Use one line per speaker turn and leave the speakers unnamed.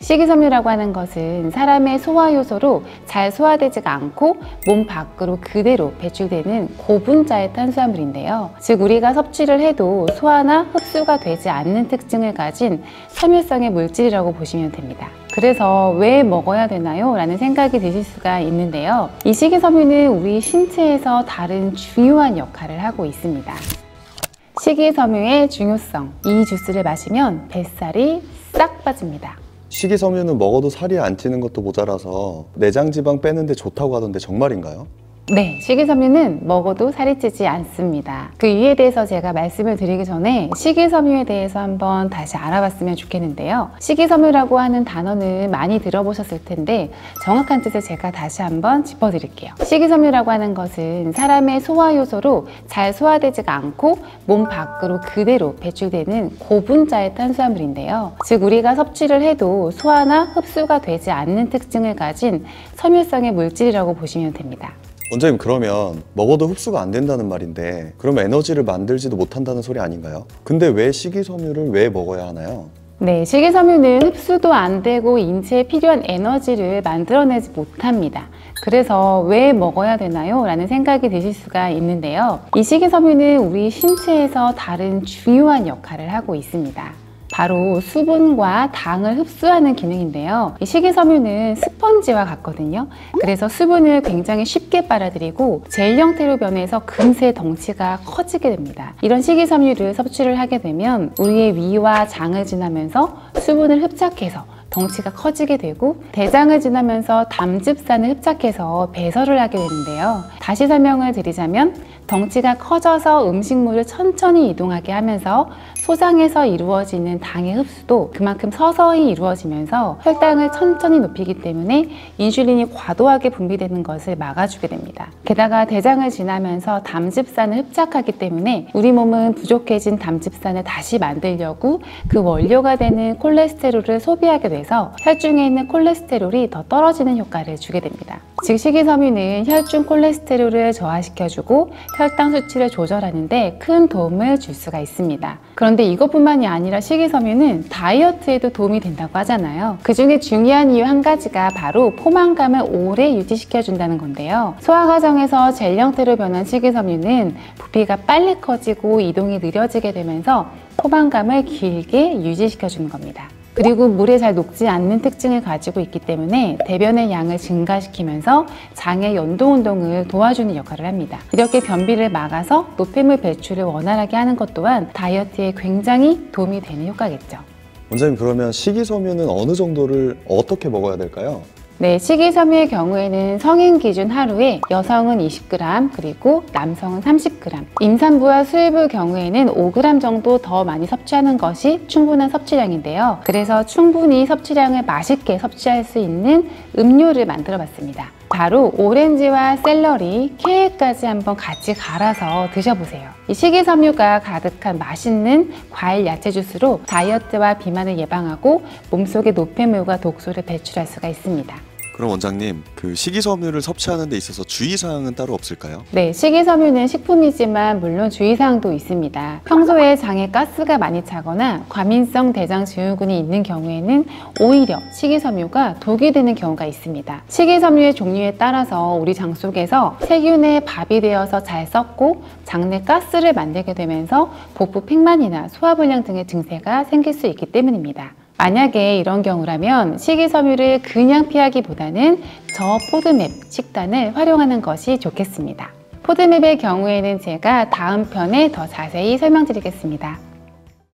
식이섬유라고 하는 것은 사람의 소화 요소로 잘 소화되지가 않고 몸 밖으로 그대로 배출되는 고분자의 탄수화물인데요. 즉 우리가 섭취를 해도 소화나 흡수가 되지 않는 특징을 가진 섬유성의 물질이라고 보시면 됩니다. 그래서 왜 먹어야 되나요? 라는 생각이 드실 수가 있는데요. 이 식이섬유는 우리 신체에서 다른 중요한 역할을 하고 있습니다. 식이섬유의 중요성. 이 주스를 마시면 뱃살이 싹 빠집니다.
식이섬유는 먹어도 살이 안 찌는 것도 모자라서 내장 지방 빼는데 좋다고 하던데 정말인가요?
네, 식이섬유는 먹어도 살이 찌지 않습니다. 그 이유에 대해서 제가 말씀을 드리기 전에 식이섬유에 대해서 한번 다시 알아봤으면 좋겠는데요. 식이섬유라고 하는 단어는 많이 들어보셨을 텐데 정확한 뜻을 제가 다시 한번 짚어드릴게요. 식이섬유라고 하는 것은 사람의 소화 요소로 잘 소화되지가 않고 몸 밖으로 그대로 배출되는 고분자의 탄수화물인데요. 즉 우리가 섭취를 해도 소화나 흡수가 되지 않는 특징을 가진 섬유성의 물질이라고 보시면 됩니다.
원장님, 그러면 먹어도 흡수가 안 된다는 말인데 그럼 에너지를 만들지도 못한다는 소리 아닌가요? 근데 왜 식이섬유를 왜 먹어야 하나요?
네, 식이섬유는 흡수도 안 되고 인체에 필요한 에너지를 만들어내지 못합니다. 그래서 왜 먹어야 되나요? 라는 생각이 드실 수가 있는데요. 이 식이섬유는 우리 신체에서 다른 중요한 역할을 하고 있습니다. 바로 수분과 당을 흡수하는 기능인데요. 이 식이섬유는 스펀지와 같거든요. 그래서 수분을 굉장히 쉽게 빨아들이고 젤 형태로 변해서 금세 덩치가 커지게 됩니다. 이런 식이섬유를 섭취를 하게 되면 우리의 위와 장을 지나면서 수분을 흡착해서 덩치가 커지게 되고 대장을 지나면서 담즙산을 흡착해서 배설을 하게 되는데요. 다시 설명을 드리자면 덩치가 커져서 음식물을 천천히 이동하게 하면서 소장에서 이루어지는 당의 흡수도 그만큼 서서히 이루어지면서 혈당을 천천히 높이기 때문에 인슐린이 과도하게 분비되는 것을 막아주게 됩니다. 게다가 대장을 지나면서 담즙산을 흡착하기 때문에 우리 몸은 부족해진 담즙산을 다시 만들려고 그 원료가 되는 콜레스테롤을 소비하게 돼서 혈중에 있는 콜레스테롤이 더 떨어지는 효과를 주게 됩니다. 즉 식이섬유는 혈중 콜레스테롤을 저하시켜주고 혈당 수치를 조절하는 데 큰 도움을 줄 수가 있습니다. 그런데 이것뿐만이 아니라 식이섬유는 다이어트에도 도움이 된다고 하잖아요. 그 중에 중요한 이유 한 가지가 바로 포만감을 오래 유지시켜준다는 건데요. 소화 과정에서 젤 형태로 변한 식이섬유는 부피가 빨리 커지고 이동이 느려지게 되면서 포만감을 길게 유지시켜주는 겁니다. 그리고 물에 잘 녹지 않는 특징을 가지고 있기 때문에 대변의 양을 증가시키면서 장의 연동 운동을 도와주는 역할을 합니다. 이렇게 변비를 막아서 노폐물 배출을 원활하게 하는 것 또한 다이어트에 굉장히 도움이 되는 효과겠죠.
원장님, 그러면 식이섬유는 어느 정도를 어떻게 먹어야 될까요?
네, 식이섬유의 경우에는 성인 기준 하루에 여성은 20g 그리고 남성은 30g, 임산부와 수유부 경우에는 5g 정도 더 많이 섭취하는 것이 충분한 섭취량인데요. 그래서 충분히 섭취량을 맛있게 섭취할 수 있는 음료를 만들어 봤습니다. 바로 오렌지와 샐러리, 케일까지 한번 같이 갈아서 드셔보세요. 이 식이섬유가 가득한 맛있는 과일 야채 주스로 다이어트와 비만을 예방하고 몸속의 노폐물과 독소를 배출할 수가 있습니다.
그럼 원장님, 그 식이섬유를 섭취하는 데 있어서 주의사항은 따로 없을까요?
네, 식이섬유는 식품이지만 물론 주의사항도 있습니다. 평소에 장에 가스가 많이 차거나 과민성 대장 증후군이 있는 경우에는 오히려 식이섬유가 독이 되는 경우가 있습니다. 식이섬유의 종류에 따라서 우리 장 속에서 세균의 밥이 되어서 잘 썩고 장내 가스를 만들게 되면서 복부 팽만이나 소화불량 등의 증세가 생길 수 있기 때문입니다. 만약에 이런 경우라면 식이섬유를 그냥 피하기보다는 저포드맵 식단을 활용하는 것이 좋겠습니다. 포드맵의 경우에는 제가 다음 편에 더 자세히 설명드리겠습니다.